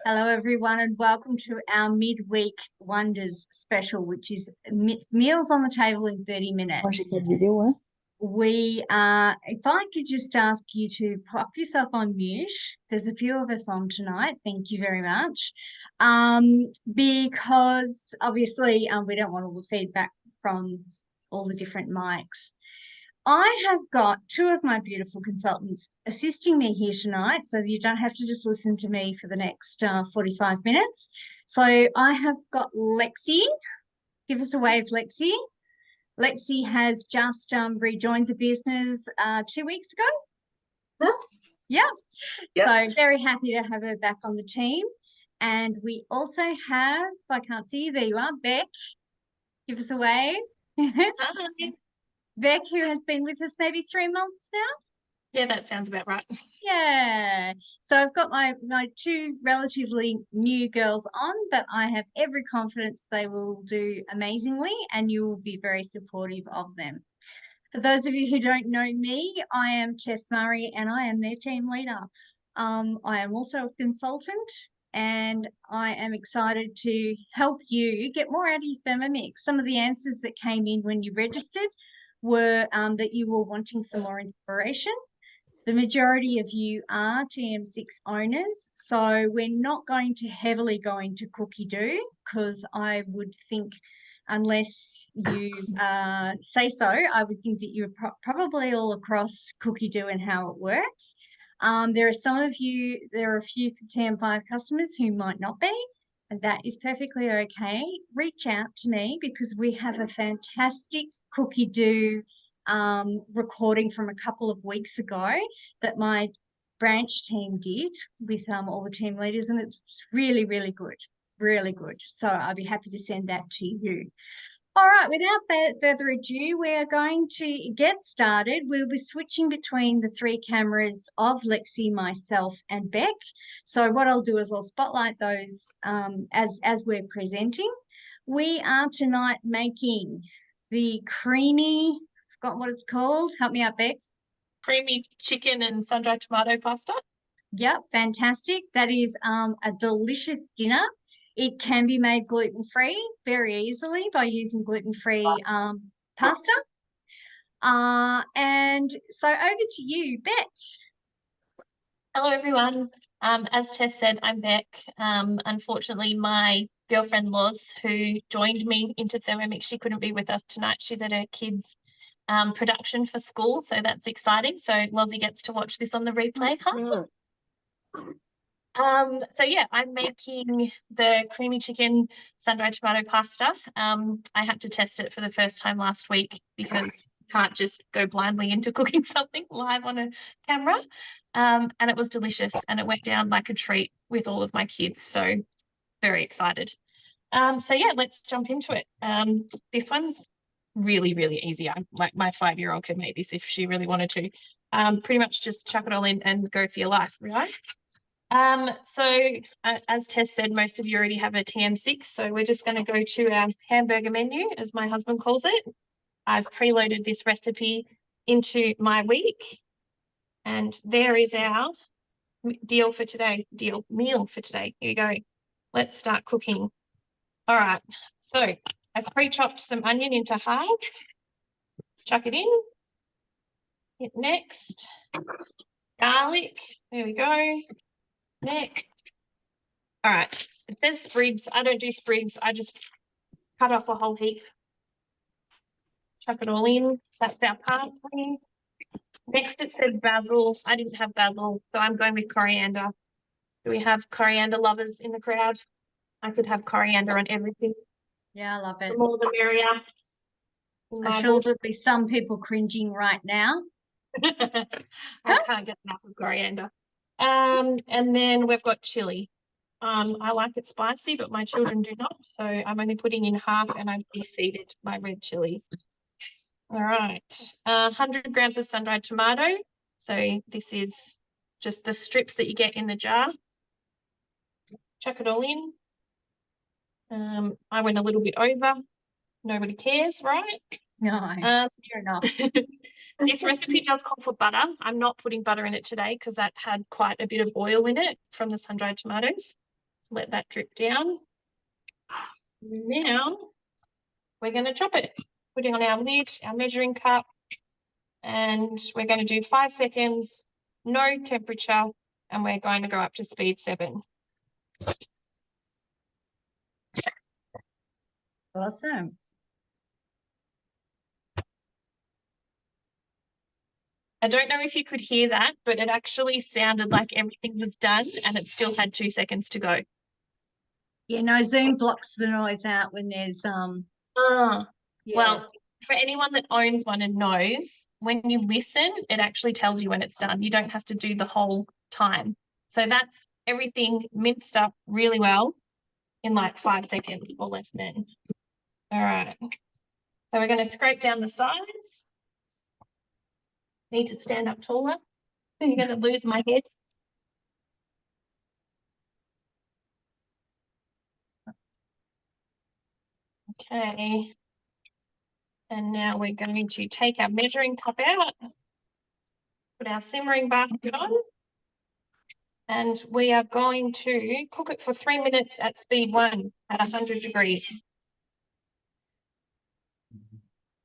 Hello, everyone, and welcome to our Midweek Wonders special, which is meals on the table in 30 Moi, j'ai minutes. pas de vidéo, hein. If I could just ask you to pop yourself on mute, there's a few of us on tonight. Thank you very much. Because obviously we don't want all the feedback from all the different mics. I have got two of my beautiful consultants assisting me here tonight, so you don't have to just listen to me for the next 45 minutes. So I have got Lexi. Give us a wave, Lexi. Lexi has just rejoined the business 2 weeks ago. Huh? Yeah. Yep. So very happy to have her back on the team. And we also have, I can't see you, there you are, Bec. Give us a wave. Hi. Bec, who has been with us maybe 3 months now. Yeah, that sounds about right. Yeah. So I've got my two relatively new girls on, but I have every confidence they will do amazingly and you will be very supportive of them. For those of you who don't know me, I am Tess Murray and I am their team leader. I am also a consultant and I am excited to help you get more out of your Thermomix. Some of the answers that came in when you registered were that you were wanting some more inspiration. The majority of you are TM6 owners, so we're not going to heavily go into cookie do because I would think, unless you say so, I would think that you're probably all across cookie do and how it works. There are some of you, there are a few TM5 customers who might not be, and that is perfectly okay. Reach out to me because we have a fantastic cookie do recording from a couple of weeks ago that my branch team did with all the team leaders, and it's really, really good, really good. So I'll be happy to send that to you. All right, without further ado, we are going to get started. We'll be switching between the three cameras of Lexi, myself, and Bec. So what I'll do is I'll spotlight those as we're presenting. We are tonight making the creamy, forgot what it's called. Help me out, Bec. Creamy chicken and sun-dried tomato pasta. Yep, fantastic. That is a delicious dinner. It can be made gluten-free very easily by using gluten-free pasta. And so over to you, Bec. Hello, everyone. As Tess said, I'm Bec. Unfortunately, my girlfriend Loz, who joined me into Thermomix, she couldn't be with us tonight. She's at her kids' production for school, so that's exciting. So Lozzie gets to watch this on the replay. Huh? So yeah, I'm making the creamy chicken sun-dried tomato pasta. I had to test it for the first time last week because you can't just go blindly into cooking something live on a camera. And it was delicious and it went down like a treat with all of my kids. So very excited. So yeah, let's jump into it. This one's really, really easy. Like my 5-year-old could make this if she really wanted to. Pretty much just chuck it all in and go for your life, right? As Tess said, most of you already have a TM6, so we're just going to go to our hamburger menu, as my husband calls it. I've preloaded this recipe into my week, and there is our meal for today. Here you go. Let's start cooking. All right, so I've pre-chopped some onion into halves. Chuck it in. Hit next. Garlic. There we go. Next. All right, it says sprigs. I don't do sprigs. I just cut off a whole heap. Chuck it all in. That's our parsley. Next it said basil. I didn't have basil, so I'm going with coriander. Do we have coriander lovers in the crowd? I could have coriander on everything. Yeah, I love it. The more the merrier. I'm sure there'll be some people cringing right now. I can't get enough of coriander. And then we've got chili. I like it spicy, but my children do not. So I'm only putting in half and I've de-seeded my red chili. All right, 100 grams of sun-dried tomato. So this is just the strips that you get in the jar. Chuck it all in. I went a little bit over. Nobody cares, right? No, fair enough. This recipe does call for butter. I'm not putting butter in it today because that had quite a bit of oil in it from the sun-dried tomatoes. let that drip down. Now we're going to chop it, putting on our lid, our measuring cup, and we're going to do 5 seconds, no temperature, and we're going to go up to speed 7. Awesome. I don't know if you could hear that, but it actually sounded like everything was done and it still had 2 seconds to go. Yeah, no, Zoom blocks the noise out when there's Yeah. Well, for anyone that owns one and knows, when you listen, it actually tells you when it's done. You don't have to do the whole time. So that's everything minced up really well in like 5 seconds or less than. All right. So we're going to scrape down the sides. Need to stand up taller. You're going to lose my head. Okay. And now we're going to take our measuring cup out, put our simmering basket on, and we are going to cook it for 3 minutes at speed 1 at 100 degrees.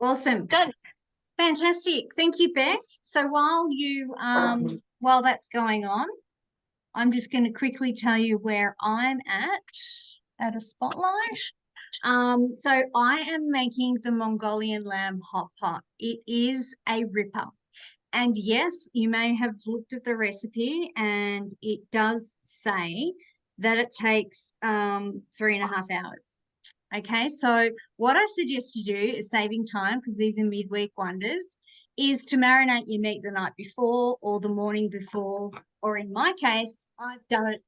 awesome. Done. Fantastic. Thank you, Beth. So while that's going on, I'm just going to quickly tell you where I'm at a spotlight. So I am making the Mongolian lamb hot pot. It is a ripper. And yes, you may have looked at the recipe and it does say that it takes 3.5 hours. Okay, so what I suggest you do is saving time, because these are midweek wonders, is to marinate your meat the night before or the morning before, or in my case, I've done it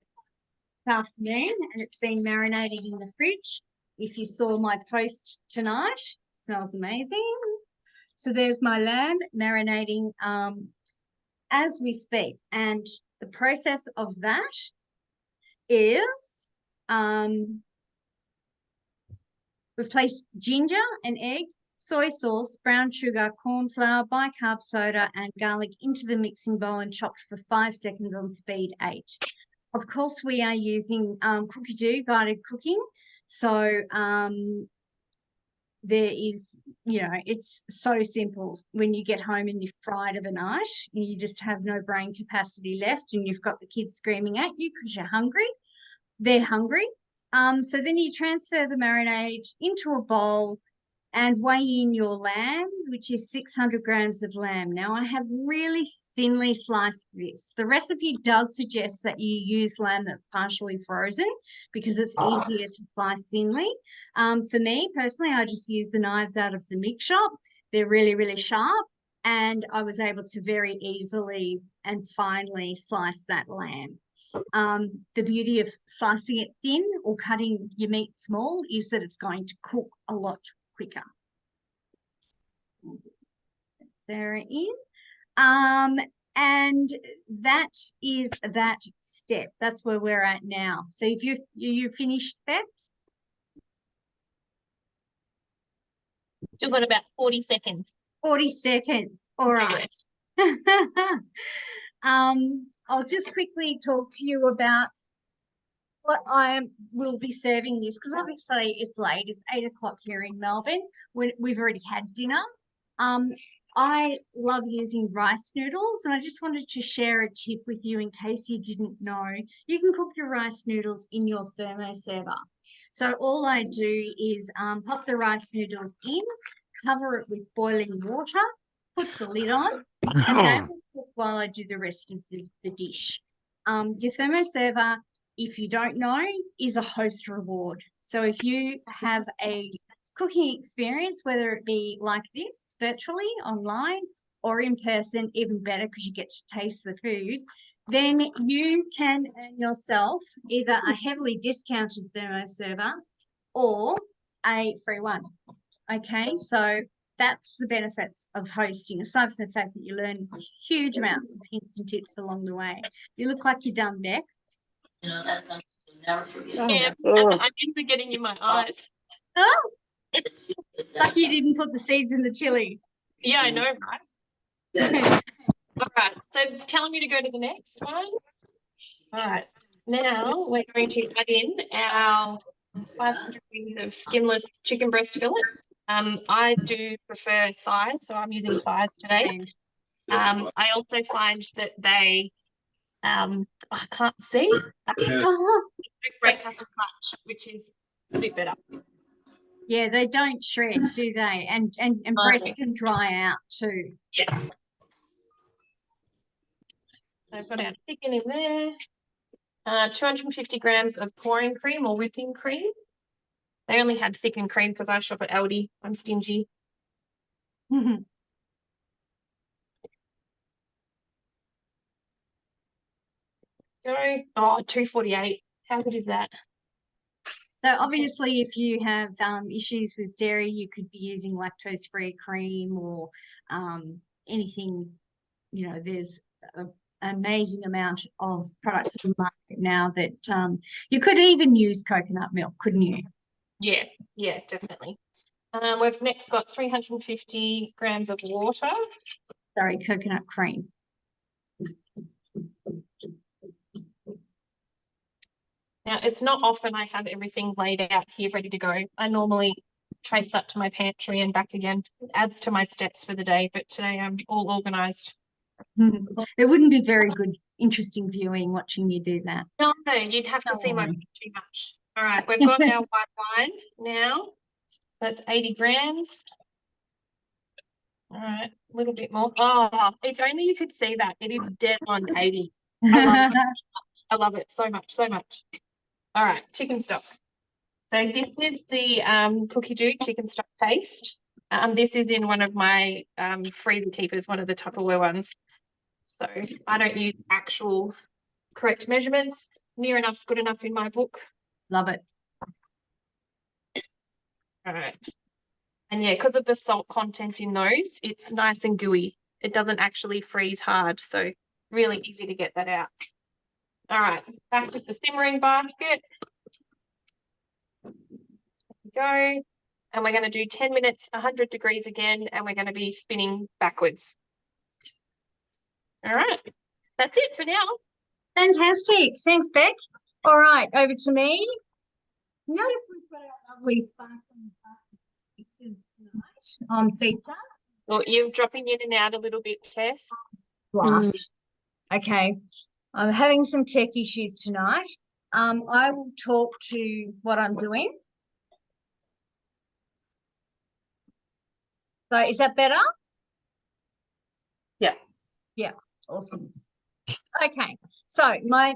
this afternoon and it's been marinating in the fridge. If you saw my post tonight, it smells amazing. So there's my lamb marinating as we speak. And the process of that is we've placed ginger, an egg, soy sauce, brown sugar, corn flour, bicarb soda, and garlic into the mixing bowl and chopped for 5 seconds on speed 8. Of course, we are using Cookie Do guided cooking. So there is, it's so simple. When you get home and you've fried overnight, you just have no brain capacity left and you've got the kids screaming at you because you're hungry. They're hungry. So then you transfer the marinade into a bowl and weigh in your lamb, which is 600 grams of lamb. Now, I have really thinly sliced this. The recipe does suggest that you use lamb that's partially frozen because it's easier to slice thinly. For me, personally, I just use the knives out of the mix shop. They're really, really sharp, and I was able to very easily and finely slice that lamb. The beauty of slicing it thin or cutting your meat small is that it's going to cook a lot quicker. Sarah in. And that is that step. That's where we're at now. So if you finished, Beth? Still got about 40 seconds. 40 seconds. All right. I'll just quickly talk to you about what I will be serving this, because obviously it's late. It's 8 o'clock here in Melbourne. We've already had dinner. I love using rice noodles, and I just wanted to share a tip with you in case you didn't know. You can cook your rice noodles in your thermoserver. So all I do is pop the rice noodles in, cover it with boiling water, put the lid on, and they will cook while I do the rest of the dish. Your thermoserver, if you don't know, is a host reward. So if you have a cooking experience, whether it be like this, virtually, online, or in person, even better because you get to taste the food, then you can earn yourself either a heavily discounted thermoserver or a free one. Okay, so that's the benefits of hosting, aside from the fact that you learn huge amounts of hints and tips along the way. You look like you're done, Bec. Yeah, I'm just getting in my eyes. Oh, lucky you didn't put the seeds in the chili. Yeah, I know, right? All right, so telling me to go to the next one. All right, Now we're going to add in our 500 grams of skinless chicken breast fillets. I do prefer thighs, so I'm using thighs today. Same. I also find that they, I can't see, break up as much, which is a bit better. Yeah, they don't shred, do they? And breast can dry out too. Yeah. So I've got our chicken in there. 250 grams of pouring cream or whipping cream. They only had thickened cream because I shop at Aldi. I'm stingy. Go. Oh, 248. How good is that? So obviously, if you have issues with dairy, you could be using lactose-free cream or anything. You know, there's an amazing amount of products on the market now that you could even use coconut milk, couldn't you? Yeah, yeah, definitely. We've next got 350 grams of water. Sorry, coconut cream. Now, it's not often I have everything laid out here ready to go. I normally traipse up to my pantry and back again. It adds to my steps for the day, but today I'm all organised. It wouldn't be very good, interesting viewing watching you do that. No, you'd have to Don't see my worry. too much. All right, we've got our white wine now. So that's 80 grams. All right, a little bit more. Oh, if only you could see that. It is dead on 80. I love it. I love it so much, so much. All right, chicken stock. So this is the Cookie Dough chicken stock paste. This is in one of my freezer keepers, one of the Tupperware ones. So I don't use actual correct measurements. Near enough's good enough in my book. Love it. All right. And yeah, because of the salt content in those, it's nice and gooey. It doesn't actually freeze hard, so really easy to get that out. All right, back to the simmering basket. Go. And we're going to do 10 minutes, 100 degrees again, and we're going to be spinning backwards. All right, that's it for now. Fantastic. Thanks, Bec. All right, over to me. Notice we've got our lovely sparkling mixes tonight on feature. Well, you're dropping in and out a little bit, Tess. Blast. Okay. I'm having some tech issues tonight. I will talk to what I'm doing. So is that better? Yeah. Yeah, awesome. Okay, so my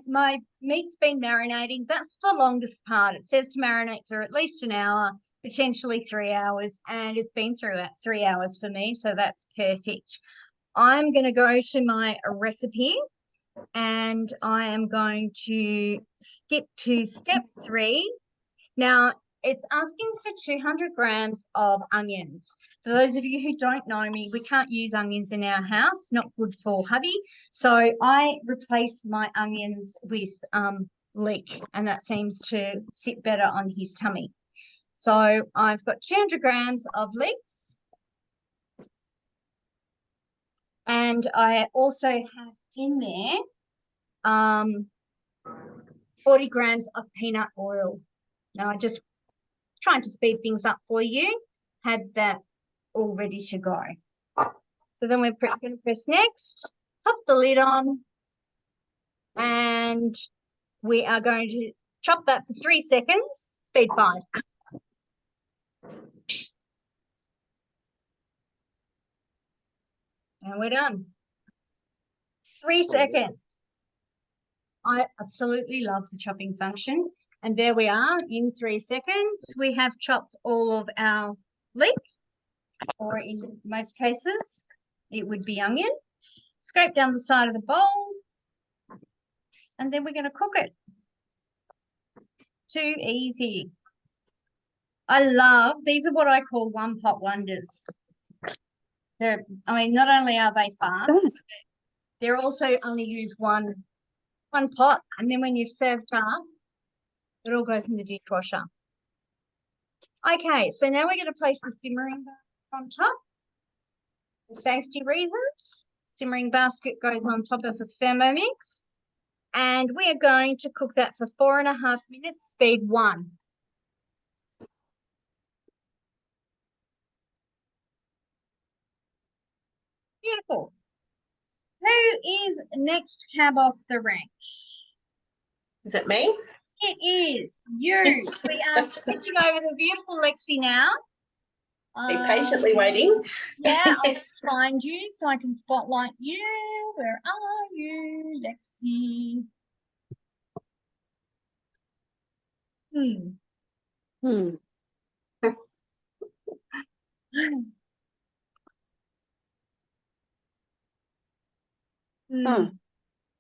meat's been marinating. That's the longest part. It says to marinate for at least an hour, potentially 3 hours, and it's been through 3 hours for me, so that's perfect. I'm going to go to my recipe, and I am going to skip to step 3. Now, it's asking for 200 grams of onions. For those of you who don't know me, we can't use onions in our house, not good for hubby. So I replace my onions with leek, and that seems to sit better on his tummy. So I've got 200 grams of leeks. And I also have in there 40 grams of peanut oil. Now, I just trying to speed things up for you, had that all ready to go. So then we're going to press next, pop the lid on, and we are going to chop that for 3 seconds, speed 5. And we're done. 3 seconds. I absolutely love the chopping function. And there we are in 3 seconds. We have chopped all of our leek, or in most cases, it would be onion. Scrape down the side of the bowl, and then we're going to cook it. Too easy. I love, these are what I call one-pot wonders. I mean, not only are they fast, but they're also only use one pot, and then when you've served up, it all goes in the dishwasher. Okay, so now we're going to place the simmering basket on top. For safety reasons, simmering basket goes on top of a Thermomix. And we are going to cook that for 4.5 minutes, speed 1. Beautiful. Who is next cab off the rank? Is it me? It is you. We are switching over to beautiful Lexi now. Be patiently waiting. Yeah, I'll just find you so I can spotlight you. Where are you, Lexi?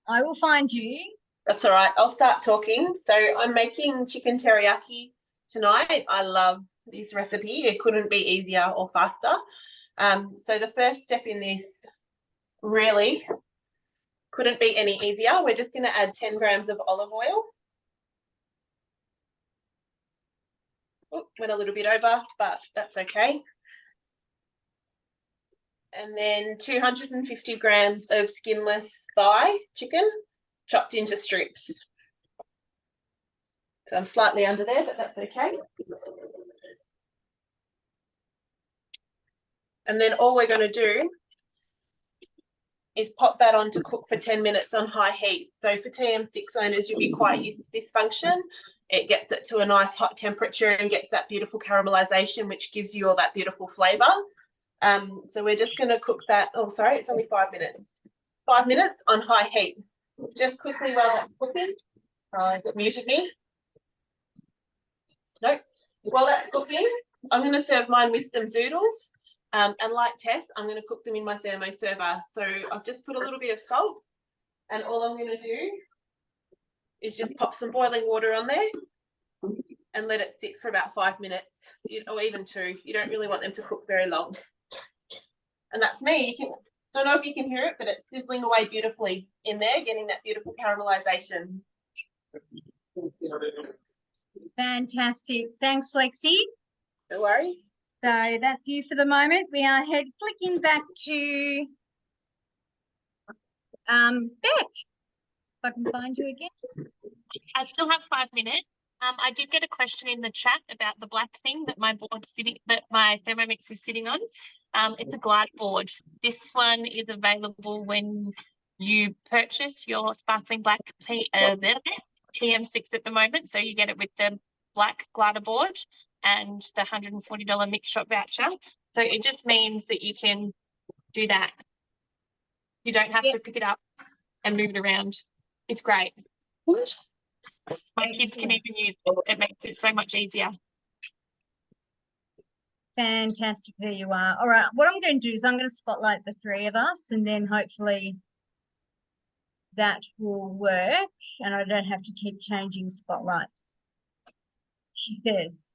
I will find you. That's all right. I'll start talking. So I'm making chicken teriyaki tonight. I love this recipe. It couldn't be easier or faster. So the first step in this really couldn't be any easier. We're just going to add 10 grams of olive oil. Oh, went a little bit over, but that's okay. And then 250 grams of skinless thigh chicken chopped into strips. So I'm slightly under there, but that's okay. And then all we're going to do is pop that on to cook for 10 minutes on high heat. So for TM6 owners, you'll be quite used to this function. It gets it to a nice hot temperature and gets that beautiful caramelization, which gives you all that beautiful flavour. So we're just going to cook that. Oh, sorry, it's only 5 minutes. 5 minutes on high heat. Just quickly while that's cooking. Has it muted me? No. While that's cooking, I'm going to serve mine with some zoodles. And like Tess, I'm going to cook them in my thermo server. So I've just put a little bit of salt, and all I'm going to do is just pop some boiling water on there and let it sit for about 5 minutes, or even 2. You don't really want them to cook very long. And that's me. Don't know if you can hear it, but it's sizzling away beautifully in there, getting that beautiful caramelization. Fantastic. Thanks, Lexi. No worries. So that's you for the moment. We are clicking back to Bec. If I can find you again. I still have 5 minutes. I did get a question in the chat about the black thing that my Thermomix is sitting on. It's a glide board. This one is available when you purchase your sparkling black TM6 at the moment. So you get it with the black glider board and the $140 mix shop voucher. So it just means that you can do that. You don't have to pick it up and move it around. It's great. My kids can even use it. It makes it so much easier. Fantastic. There you are. All right. What I'm going to do is I'm going to spotlight the 3 of us, and then hopefully that will work and I don't have to keep changing spotlights. She says.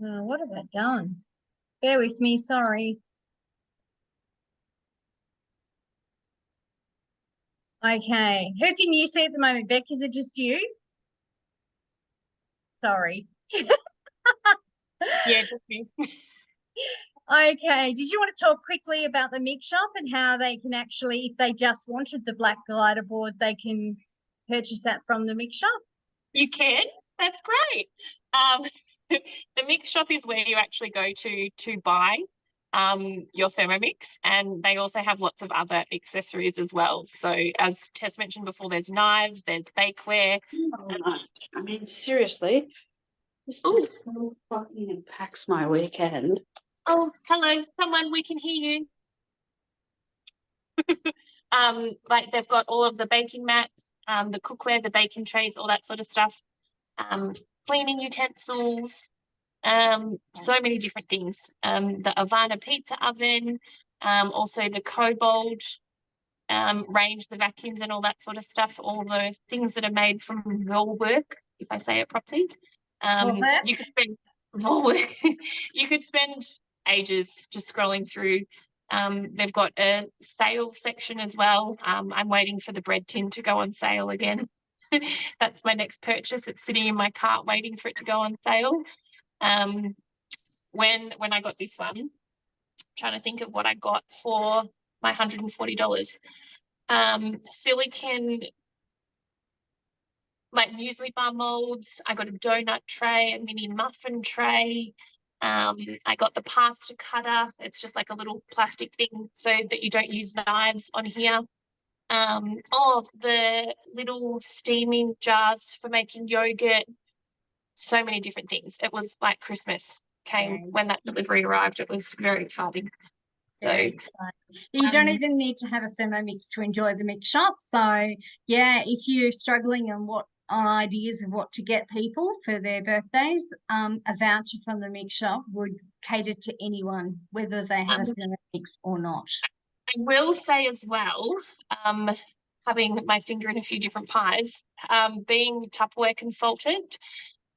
What have I done? Bear with me, sorry. Okay, who can you see at the moment, Bec? Is it just you? Sorry. Yeah, just me. Okay, did you want to talk quickly about the mix shop and how they can actually, if they just wanted the black glider board, they can purchase that from the mix shop? You can. That's great. The mix shop is where you actually go to buy your Thermomix, and they also have lots of other accessories as well. So as Tess mentioned before, there's knives, there's bakeware. I mean, seriously, this just so fucking impacts my weekend. Oh, hello, someone, we can hear you. Like they've got all of the baking mats, the cookware, the baking trays, all that sort of stuff. Cleaning utensils, so many different things. The Avana pizza oven, also the Kobold range, the vacuums and all that sort of stuff, all the things that are made from woolwork, if I say it properly. You could spend woolwork. You could spend ages just scrolling through. They've got a sale section as well. I'm waiting for the bread tin to go on sale again. That's my next purchase. It's sitting in my cart waiting for it to go on sale. When I got this one, I'm trying to think of what I got for my $140. Silicon, like muesli bar molds. I got a donut tray, a mini muffin tray. I got the pasta cutter. It's just like a little plastic thing so that you don't use knives on here. The little steaming jars for making yogurt. So many different things. It was like Christmas came when that delivery arrived. It was very exciting. Very exciting. You don't even need to have a Thermomix to enjoy the mix shop. So yeah, if you're struggling on ideas of what to get people for their birthdays, a voucher from the mix shop would cater to anyone, whether they have a Thermomix or not. I will say as well, having my finger in a few different pies, being Tupperware consultant,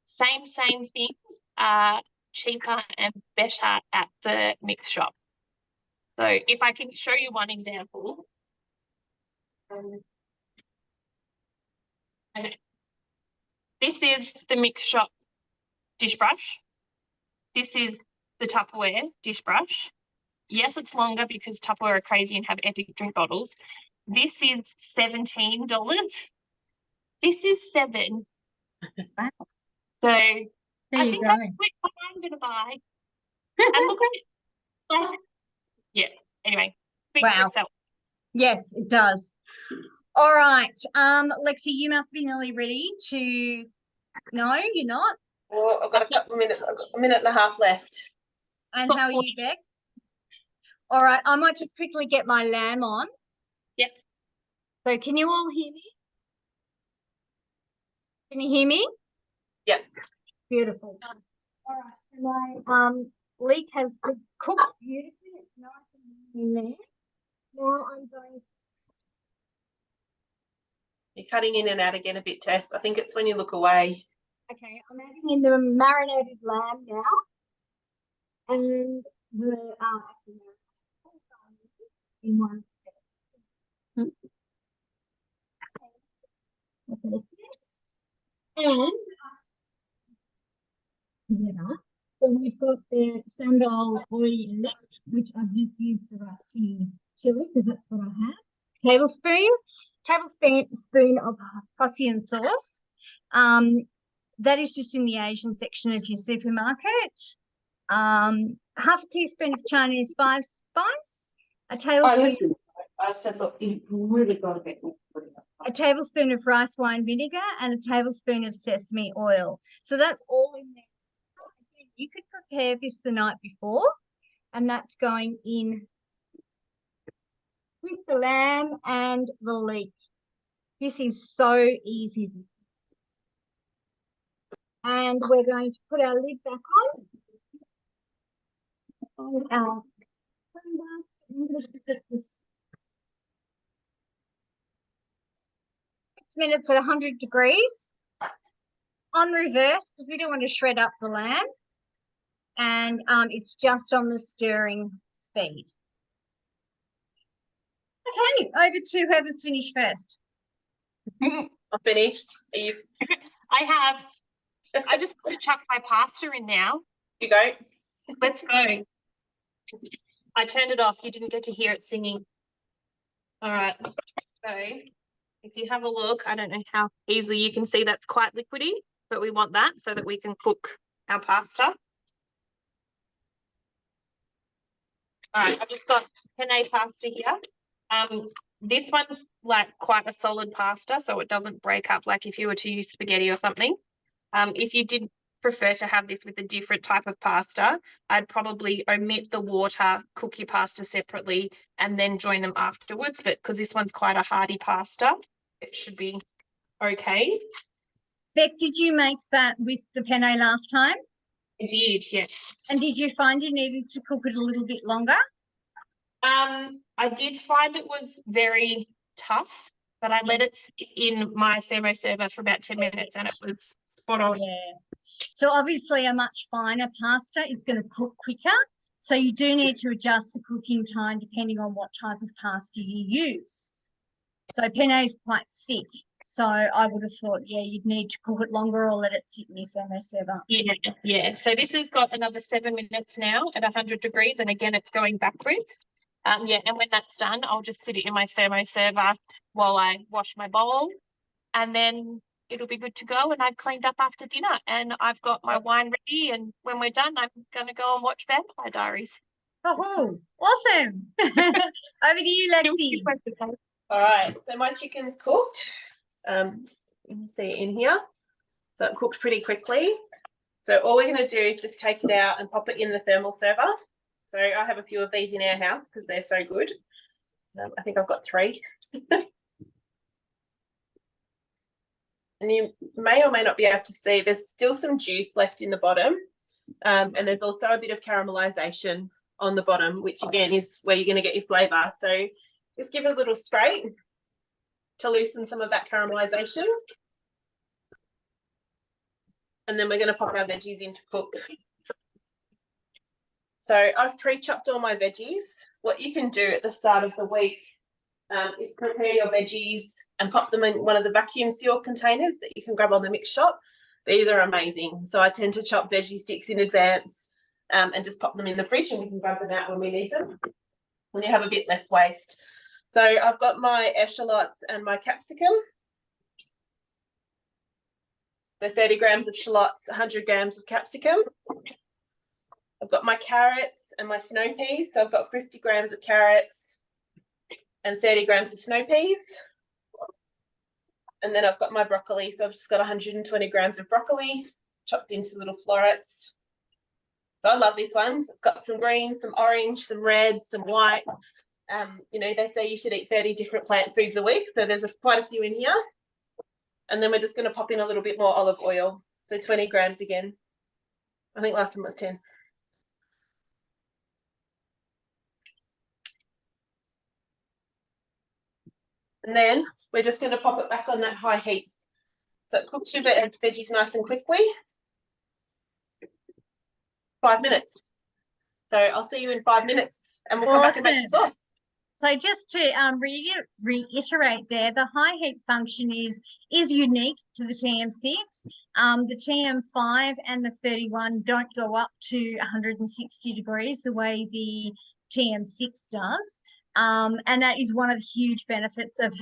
same things are cheaper and better at the mix shop. So if I can show you one example. Okay. This is the mix shop dish brush. This is the Tupperware dish brush. Yes, it's longer because Tupperware are crazy and have epic drink bottles. This is $17. This is $7. Wow. So there I you think go. that's what I'm going to buy. And look at it. Yeah. Anyway, speaks for itself. Yes, it does. All right. Lexi, you must be nearly ready to. No, you're not. Well, I've got a couple of minutes. I've got a minute and a half left. And how are you, Bec? All right. I might just quickly get my lamb on. Yep. So can you all hear me? Can you hear me? Yep. Beautiful. All right. So my leek has cooked beautifully. It's nice and in there. Now I'm going. You're cutting in and out again a bit, Tess. I think it's when you look away. Okay, I'm adding in the marinated lamb now, and the in one. Okay, next, and together. So we've got the sambal oil, which I've just used the right chili because that's what I have. Tablespoon of Prussian sauce. That is just in the Asian section of your supermarket. Half a teaspoon of Chinese spice, a tablespoon. I said, look, you've really got to get more. A tablespoon of rice wine vinegar and a tablespoon of sesame oil. So that's all in there. You could prepare this the night before, and that's going in with the lamb and the leek. This is so easy. And we're going to put our lid back on. And our 6 minutes at 100 degrees. On reverse, because we don't want to shred up the lamb. And it's just on the stirring speed. Okay, over to whoever's finished first. I'm finished. Are you? I just want to chuck my pasta in now. You go. Let's go. I turned it off. You didn't get to hear it singing. All right. So if you have a look, I don't know how easily you can see that's quite liquidy, but we want that so that we can cook our pasta. All right, I've just got penne pasta here. This one's like quite a solid pasta, so it doesn't break up like if you were to use spaghetti or something. If you did prefer to have this with a different type of pasta, I'd probably omit the water, cook your pasta separately, and then join them afterwards. But because this one's quite a hearty pasta, it should be okay. Bec, did you make that with the penne last time? I did, yes. And did you find you needed to cook it a little bit longer? I did find it was very tough, but I let it sit in my thermoserver for about 10 minutes and it was spot on. Yeah. So obviously a much finer pasta is going to cook quicker. So you do need to adjust the cooking time depending on what type of pasta you use. So penne is quite thick So I would have thought, yeah, you'd need to cook it longer or let it sit in your thermoserver. Yeah. So this has got another 7 minutes now at 100 degrees, and again, it's going backwards. Yeah, and when that's done, I'll just sit it in my thermoserver while I wash my bowl, and then it'll be good to go. And I've cleaned up after dinner, and I've got my wine ready. And when we're done, I'm going to go and watch Vampire Diaries. Oh, awesome. Over to you, Lexi. All right, so my chicken's cooked. You can see it in here. So it cooked pretty quickly. So all we're going to do is just take it out and pop it in the thermal server. So I have a few of these in our house because they're so good. I think I've got 3. And you may or may not be able to see there's still some juice left in the bottom. And there's also a bit of caramelization on the bottom, which again is where you're going to get your flavour. So just give it a little scrape to loosen some of that caramelization. And then we're going to pop our veggies in to cook. So I've pre-chopped all my veggies. What you can do at the start of the week is prepare your veggies and pop them in one of the vacuum seal containers that you can grab on the mix shop. These are amazing. So I tend to chop veggie sticks in advance and just pop them in the fridge, and we can grab them out when we need them. When you have a bit less waste. So I've got my eschalots and my capsicum. So 30 grams of shallots, 100 grams of capsicum. I've got my carrots and my snow peas. So I've got 50 grams of carrots and 30 grams of snow peas. And then I've got my broccoli. So I've just got 120 grams of broccoli chopped into little florets. So I love these ones. It's got some green, some orange, some red, some white. You know, they say you should eat 30 different plant foods a week. So there's quite a few in here. And then we're just going to pop in a little bit more olive oil. So 20 grams again. I think last time was 10. And then we're just going to pop it back on that high heat. So it cooks your veggies nice and quickly. 5 minutes. So I'll see you in 5 minutes and we'll come back and make the sauce. So just to reiterate there, the high heat function is unique to the TM6. The TM5 and the 31 don't go up to 160 degrees the way the TM6 does. And that is one of the huge benefits of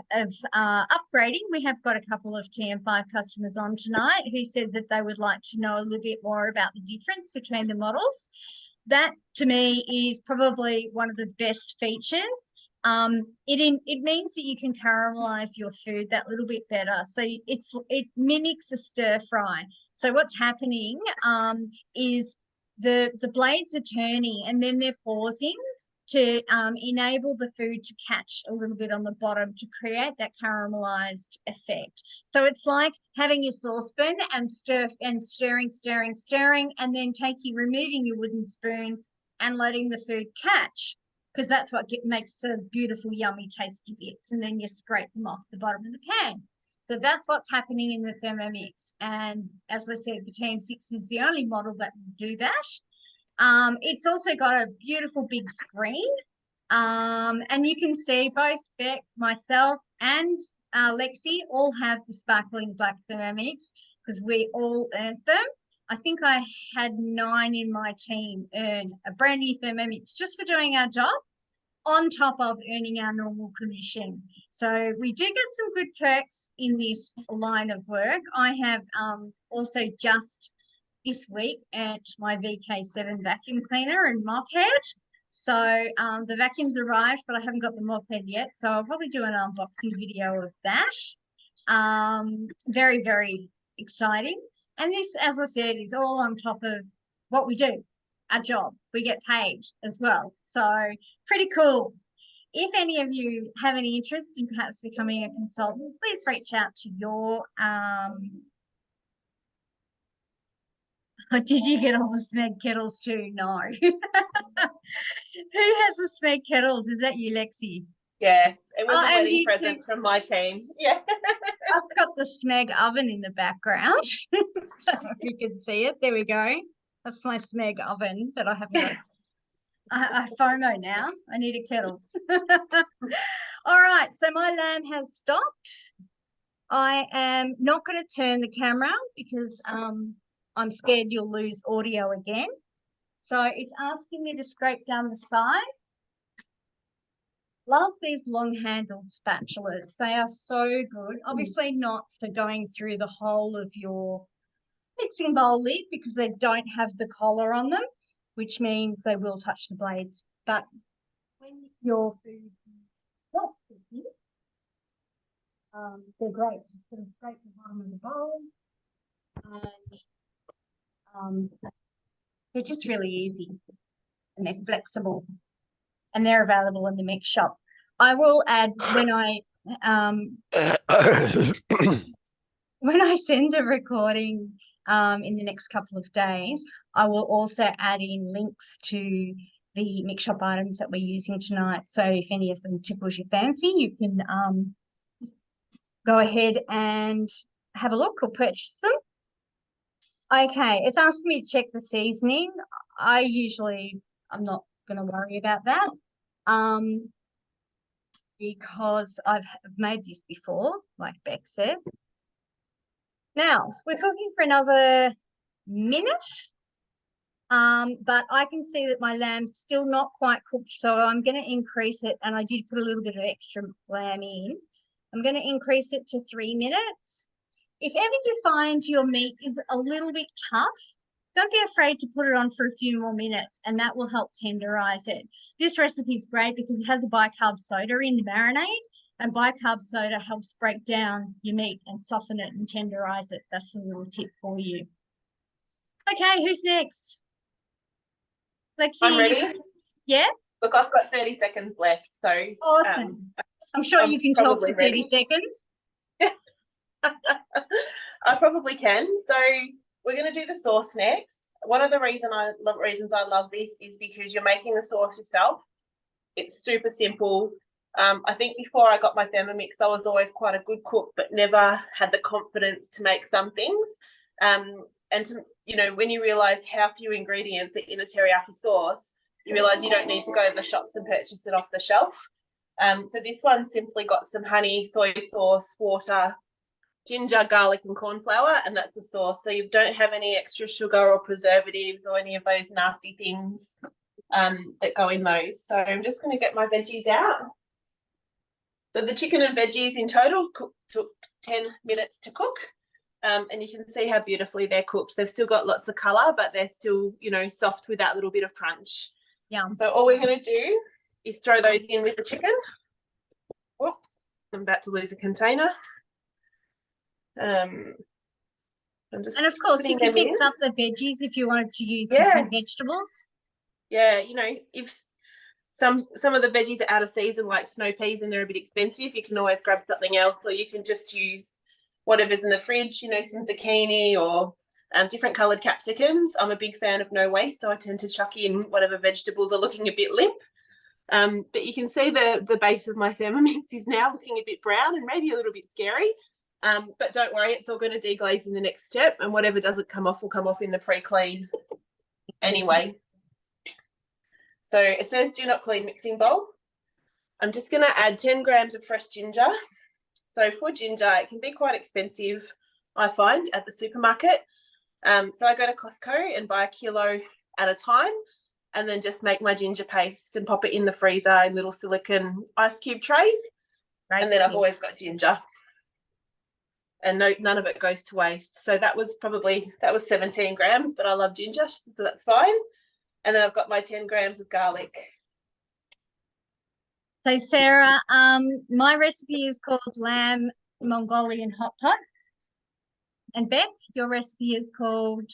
upgrading. We have got a couple of TM5 customers on tonight who said that they would like to know a little bit more about the difference between the models. That to me is probably one of the best features. It means that you can caramelize your food that little bit better. So it mimics a stir fry. So what's happening is the blades are turning and then they're pausing to enable the food to catch a little bit on the bottom to create that caramelized effect. So it's like having your saucepan and stirring, and then removing your wooden spoon and letting the food catch, because that's what makes the beautiful, yummy, tasty bits. And then you scrape them off the bottom of the pan. So that's what's happening in the Thermomix. And as I said, the TM6 is the only model that will do that. It's also got a beautiful big screen. And you can see both Bec, myself, and Lexi all have the sparkling black Thermomix because we all earned them. I think I had 9 in my team earn a brand new Thermomix just for doing our job, on top of earning our normal commission. So we do get some good perks in this line of work. I have also just this week at my VK7 vacuum cleaner and mop head. So the vacuums arrived, but I haven't got the mop head yet. So I'll probably do an unboxing video of that. Very, very exciting. And this, as I said, is all on top of what we do, our job. We get paid as well. So pretty cool. If any of you have any interest in perhaps becoming a consultant, please reach out to your did you get all the Smeg kettles too? No. Who has the Smeg kettles? Is that you, Lexi? Yeah, it was a wedding present from my team. Yeah. I've got the Smeg oven in the background. You can see it. There we go. That's my Smeg oven that I haven't got. I FOMO now. I need a kettle. All right. So my lamb has stopped. I am not going to turn the camera because I'm scared you'll lose audio again. So it's asking me to scrape down the side. Love these long-handled spatulas. They are so good. Obviously not for going through the whole of your mixing bowl lid because they don't have the collar on them, which means they will touch the blades. But when your food is not cooking, they're great. Just going to scrape the bottom of the bowl, and they're just really easy, and they're flexible, and they're available in the mix shop. I will add when I send a recording in the next couple of days, I will also add in links to the mix shop items that we're using tonight. So if any of them tickles your fancy, you can go ahead and have a look or purchase them. Okay, it's asking me to check the seasoning. I'm not going to worry about that because I've made this before, like Bec said. Now, we're cooking for another minute, but I can see that my lamb's still not quite cooked, so I'm going to increase it, and I did put a little bit of extra lamb in. I'm going to increase it to 3 minutes. If ever you find your meat is a little bit tough, don't be afraid to put it on for a few more minutes, and that will help tenderize it. This recipe is great because it has a bicarb soda in the marinade, and bicarb soda helps break down your meat and soften it and tenderize it. That's a little tip for you. Okay, who's next? Lexi. I'm ready. Yeah? Look, I've got 30 seconds left, so Awesome. I'm sure you can talk for 30 seconds. I probably can. So we're going to do the sauce next. One of the reasons I love this is because you're making the sauce yourself. It's super simple. I think before I got my Thermomix, I was always quite a good cook, but never had the confidence to make some things. And to, you know, when you realize how few ingredients are in a teriyaki sauce, you realize you don't need to go to the shops and purchase it off the shelf. So this one's simply got some honey, soy sauce, water, ginger, garlic, and corn flour, and that's the sauce. So you don't have any extra sugar or preservatives or any of those nasty things that go in those. So I'm just going to get my veggies out. So the chicken and veggies in total took 10 minutes to cook. And you can see how beautifully they're cooked. They've still got lots of colour, but they're still, you know, soft with that little bit of crunch. Yeah. So all we're going to do is throw those in with the chicken. Oh, I'm about to lose a container. And of course, you can mix up the veggies if you wanted to use different vegetables. Yeah, you know, if some of the veggies are out of season, like snow peas, and they're a bit expensive, you can always grab something else, or you can just use whatever's in the fridge, you know, some zucchini or different coloured capsicums. I'm a big fan of no waste, so I tend to chuck in whatever vegetables are looking a bit limp. But you can see the base of my Thermomix is now looking a bit brown and maybe a little bit scary. But don't worry, it's all going to deglaze in the next step, and whatever doesn't come off will come off in the pre-clean anyway. So it says do not clean mixing bowl. I'm just going to add 10 grams of fresh ginger. So for ginger, it can be quite expensive, I find, at the supermarket. So I go to Costco and buy a kilo at a time, and then just make my ginger paste and pop it in the freezer in little silicone ice cube trays. Right. And then I've always got ginger. And none of it goes to waste. So that was 17 grams, but I love ginger, so that's fine. And then I've got my 10 grams of garlic. So Sarah, my recipe is called lamb Mongolian hot pot. And Bec, your recipe is called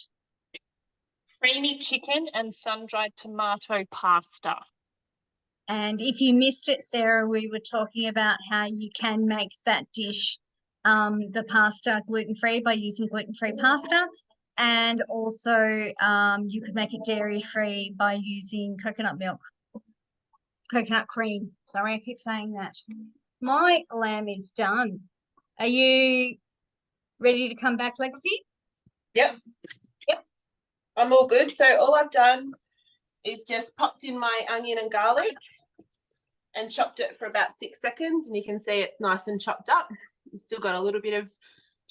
creamy chicken and sun-dried tomato pasta. And if you missed it, Sarah, we were talking about how you can make that dish, the pasta, gluten-free by using gluten-free pasta. And also you could make it dairy-free by using coconut milk, coconut cream. Sorry, I keep saying that. My lamb is done. Are you ready to come back, Lexi? Yep. I'm all good. So all I've done is just popped in my onion and garlic and chopped it for about 6 seconds, and you can see it's nice and chopped up. It's still got a little bit of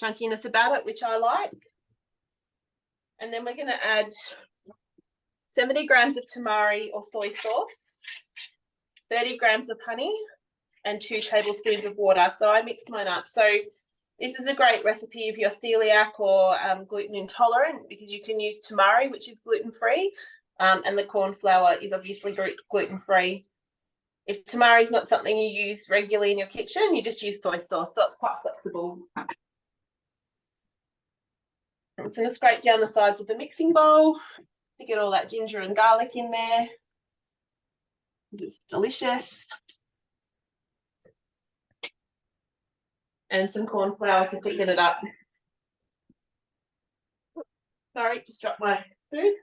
chunkiness about it, which I like. And then we're going to add 70 grams of tamari or soy sauce, 30 grams of honey, and 2 tablespoons of water. So I mixed mine up. So this is a great recipe if you're celiac or gluten intolerant, because you can use tamari, which is gluten-free, and the corn flour is obviously gluten-free. If tamari is not something you use regularly in your kitchen, you just use soy sauce, so it's quite flexible. I'm just going to scrape down the sides of the mixing bowl to get all that ginger and garlic in there. It's delicious. And some corn flour to thicken it up. Sorry, just dropped my spoon.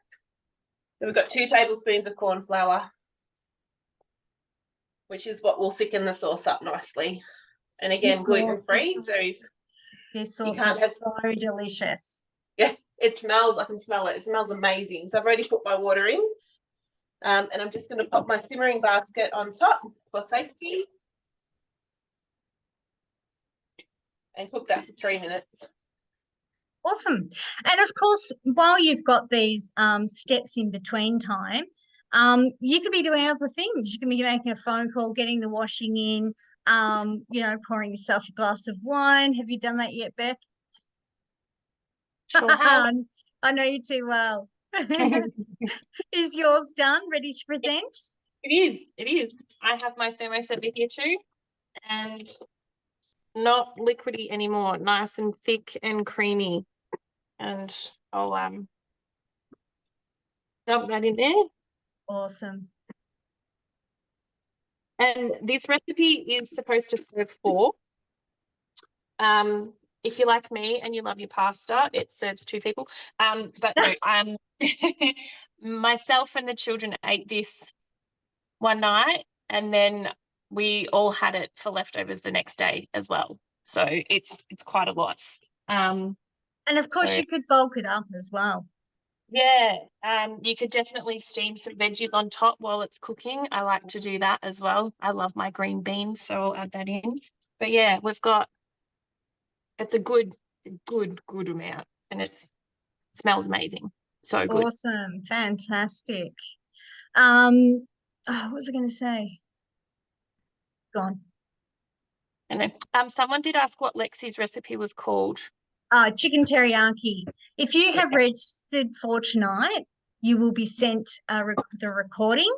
So we've got 2 tablespoons of corn flour, which is what will thicken the sauce up nicely. And again, gluten-free, so this sauce can't is so delicious. Yeah, it smells, I can smell it. It smells amazing. So I've already put my water in. And I'm just going to pop my simmering basket on top for safety. And cook that for 3 minutes. Awesome. And of course, while you've got these steps in between time, you could be doing other things. You can be making a phone call, getting the washing in, pouring yourself a glass of wine. Have you done that yet, Bec? Sure have. I know you too well. Is yours done, ready to present? It is. I have my thermos over here too, and not liquidy anymore, nice and thick and creamy. And I'll dump that in there. Awesome. And this recipe is supposed to serve 4. If you're like me and you love your pasta, it serves 2 people. But no, myself and the children ate this one night, and then we all had it for leftovers the next day as well. So it's quite a lot. And of course, you could bulk it up as well. Yeah, you could definitely steam some veggies on top while it's cooking. I like to do that as well. I love my green beans, so I'll add that in. But yeah, it's a good amount, and it smells amazing. So good. Awesome, fantastic. What was I going to say? Gone. And someone did ask what Lexi's recipe was called. Chicken teriyaki. If you have registered for tonight, you will be sent the recording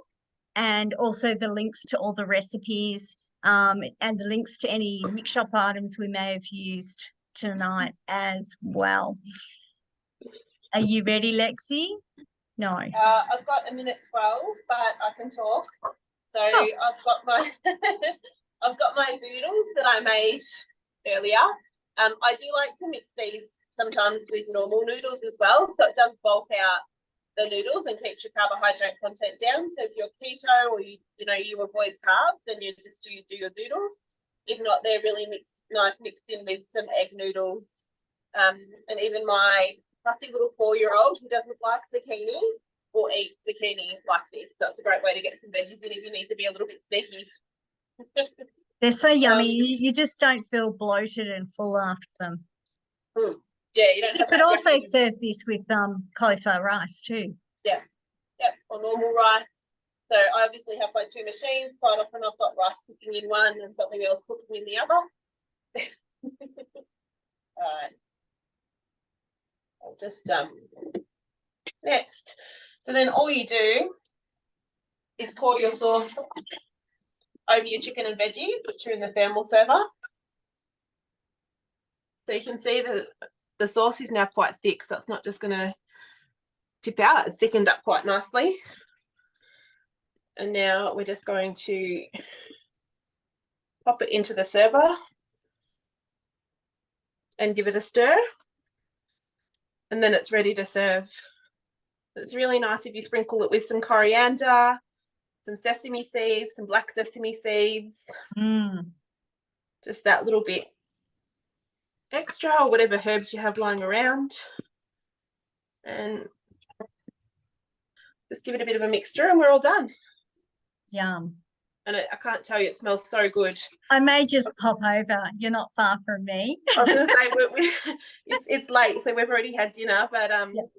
and also the links to all the recipes and the links to any mix shop items we may have used tonight as well. Are you ready, Lexi? No. I've got 1:12, but I can talk. So I've got my I've got my noodles that I made earlier. I do like to mix these sometimes with normal noodles as well, so it does bulk out the noodles and keeps your carbohydrate content down. So if you're keto or you avoid carbs, then you just do your noodles. If not, they're really mixed in with some egg noodles. And even my fussy little 4-year-old who doesn't like zucchini will eat zucchini like this. So it's a great way to get some veggies in if you need to be a little bit sneaky. They're so yummy. You just don't feel bloated and full after them. Yeah, you don't. You could also serve this with cauliflower rice too. Yeah, or normal rice. So I obviously have my 2 machines. Quite often I've got rice cooking in one and something else cooking in the other. All right. I'll just next. So then all you do is pour your sauce over your chicken and veggies, which are in the thermal server. So you can see that the sauce is now quite thick, so it's not just going to tip out. It's thickened up quite nicely. And now we're just going to pop it into the server and give it a stir. And then it's ready to serve. It's really nice if you sprinkle it with some coriander, some sesame seeds, some black sesame seeds. Just that little bit extra, or whatever herbs you have lying around. And just give it a bit of a mixture and we're all done. Yum. and I can't tell you, it smells so good. I may just pop over. You're not far from me. I was going to say it's late, so we've already had dinner, but Yep.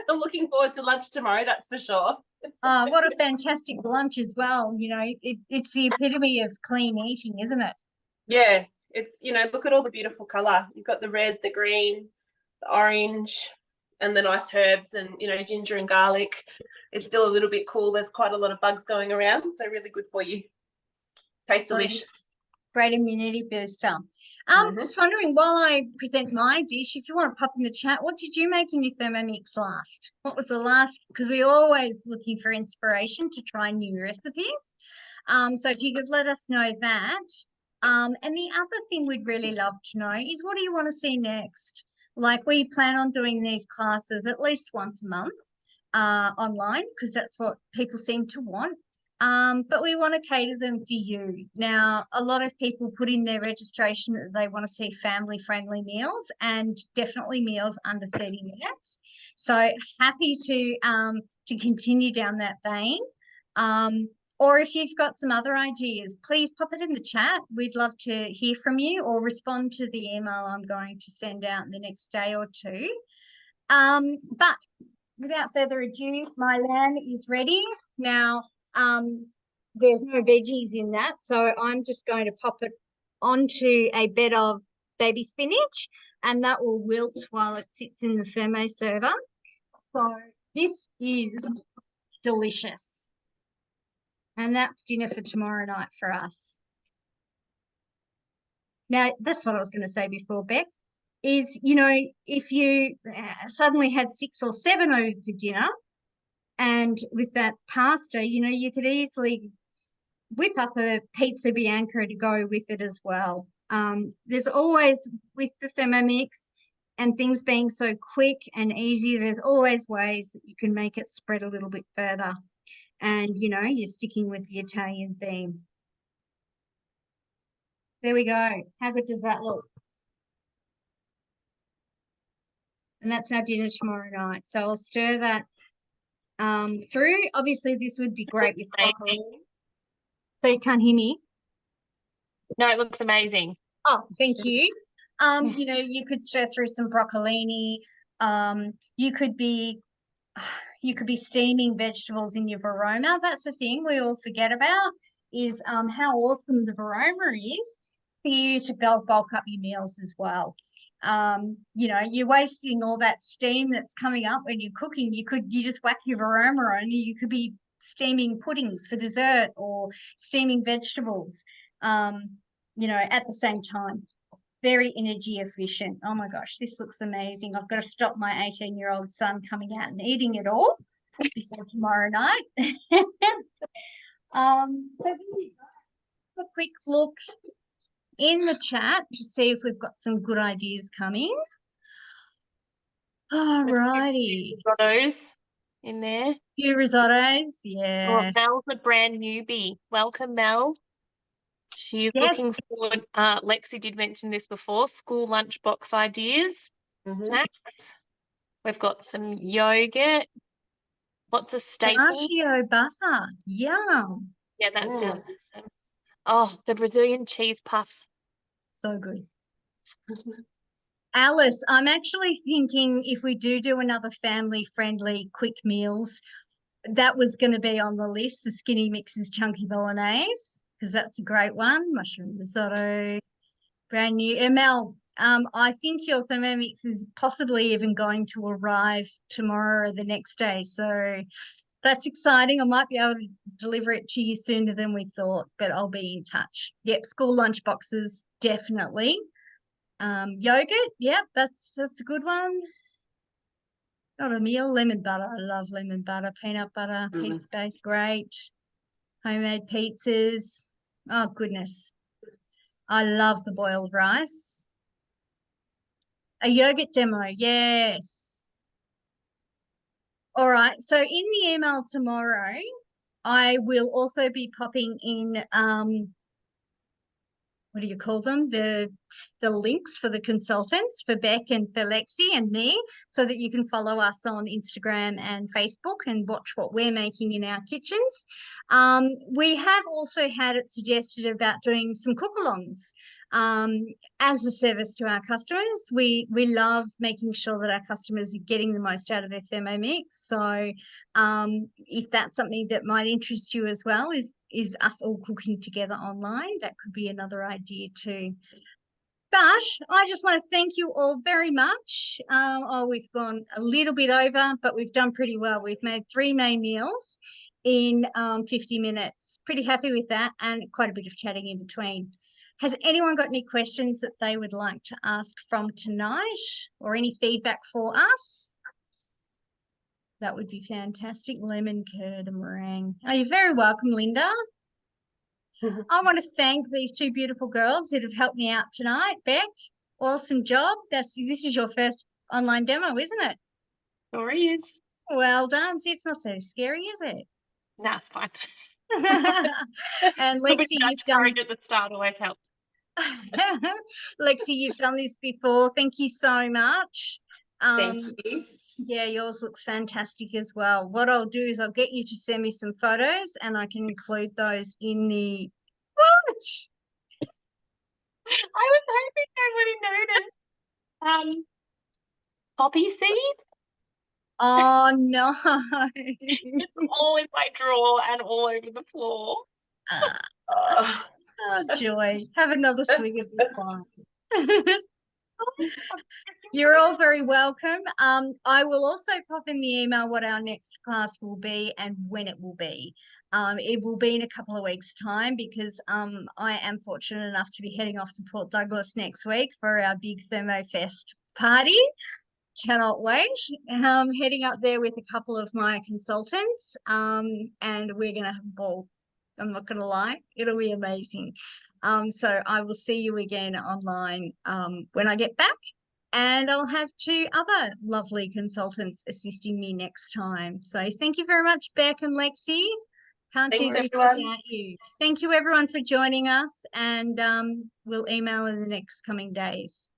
I'm looking forward to lunch tomorrow. That's for sure. Oh, what a fantastic lunch as well. You know, it's the epitome of clean eating, isn't it? Yeah, it's, you know, look at all the beautiful colour. You've got the red, the green, the orange, and the nice herbs and, you know, ginger and garlic. It's still a little bit cool. There's quite a lot of bugs going around, so really good for you. Tastes delish. Great immunity booster. Mhm. Just wondering, while I present my dish, if you want to pop in the chat, what did you make in your Thermomix last? What was the last? Because we're always looking for inspiration to try new recipes. So if you could let us know that. And the other thing we'd really love to know is, what do you want to see next? Like, we plan on doing these classes at least once a month online, because that's what people seem to want. But we want to cater them for you. Now, a lot of people put in their registration that they want to see family-friendly meals, and definitely meals under 30 minutes. So happy to continue down that vein. Or if you've got some other ideas, please pop it in the chat. We'd love to hear from you, or respond to the email I'm going to send out in the next day or two. But without further ado, my lamb is ready. Now, there's no veggies in that, so I'm just going to pop it onto a bed of baby spinach, and that will wilt while it sits in the thermoserver. So this is delicious. And that's dinner for tomorrow night for us. Now, that's what I was going to say before, Bec, is, you know, if you suddenly had 6 or 7 over for dinner, and with that pasta, you know, you could easily whip up a pizza bianca to go with it as well. There's always, with the Thermomix and things being so quick and easy, there's always ways that you can make it spread a little bit further. And, you know, you're sticking with the Italian theme. There we go. How good does that look? And that's our dinner tomorrow night. So I'll stir that through. Obviously, this would be great with broccoli. So you can't hear me? No, it looks amazing. Oh, thank you. You know, you could stir through some broccolini. You could be steaming vegetables in your Varoma. That's the thing we all forget about, is how awesome the Varoma is for you to bulk up your meals as well. You know, you're wasting all that steam that's coming up when you're cooking. You just whack your Varoma on, and you could be steaming puddings for dessert, or steaming vegetables, you know, at the same time. Very energy efficient. Oh my gosh, this looks amazing. I've got to stop my 18-year-old son coming out and eating it all before tomorrow night. So a quick look in the chat to see if we've got some good ideas coming. All righty. Risottos in there. Few risottos, Oh, yeah. Mel's a brand newbie. Welcome, Mel. She's looking Yes. forward. Lexi did mention this before. School lunchbox ideas, snacks. We've got some yogurt, lots of staples. Pistachio butter, yum. Yeah, that sounds good. Oh, the Brazilian cheese puffs. So good. Alice, I'm actually thinking, if we do another family-friendly quick meals, that was going to be on the list, the Skinny Mix's Chunky Bolognese, because that's a great one. Mushroom risotto, brand new. Mel, I think your Thermomix is possibly even going to arrive tomorrow or the next day. So that's exciting. I might be able to deliver it to you sooner than we thought, but I'll be in touch. Yep, school lunch boxes, definitely. Yogurt, yep, that's a good one. Not a meal, lemon butter. I love lemon butter, peanut butter, pizza base, great. Homemade pizzas. Oh, goodness. I love the boiled rice. A yogurt demo, yes. All right, so in the email tomorrow, I will also be popping in, what do you call them? The links for the consultants for Bec and for Lexi and me, so that you can follow us on Instagram and Facebook and watch what we're making in our kitchens. We have also had it suggested about doing some cook-alongs as a service to our customers. We love making sure that our customers are getting the most out of their Thermomix. So if that's something that might interest you as well, is us all cooking together online, that could be another idea too. But I just want to thank you all very much. We've gone a little bit over, but we've done pretty well. We've made 3 main meals in 50 minutes. Pretty happy with that, and quite a bit of chatting in between. Has anyone got any questions that they would like to ask from tonight, or any feedback for us? That would be fantastic. Lemon curd and meringue. Oh, you're very welcome, Linda. I want to thank these 2 beautiful girls that have helped me out tonight. Bec, awesome job. This is your first online demo, isn't it? Sure is. Well done. See, it's not so scary, is it? No, it's fine. And Little bit Lexi, you've done courage at the start always helps. Lexi, you've done this before. Thank you so much. Thank you. Yeah, yours looks fantastic as well. What I'll do is I'll get you to send me some photos, and I can include those in the watch. I was hoping nobody noticed. Poppy seed? Oh no. It's all in my drawer and all over the floor. Uh, Oh, joy. Have another swig of this wine. You're all very welcome. I will also pop in the email what our next class will be and when it will be. It will be in a couple of weeks' time, because I am fortunate enough to be heading off to Port Douglas next week for our big ThermoFest party. Cannot wait. Heading up there with a couple of my consultants, and we're going to have a ball. I'm not going to lie. It'll be amazing. So I will see you again online when I get back, and I'll have 2 other lovely consultants assisting me next time. So thank you very much, Bec and Lexi. Can't do Thanks, this everyone. without you. Thank you, everyone, for joining us, and we'll email in the next coming days.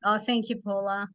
Oh, thank you, Paula.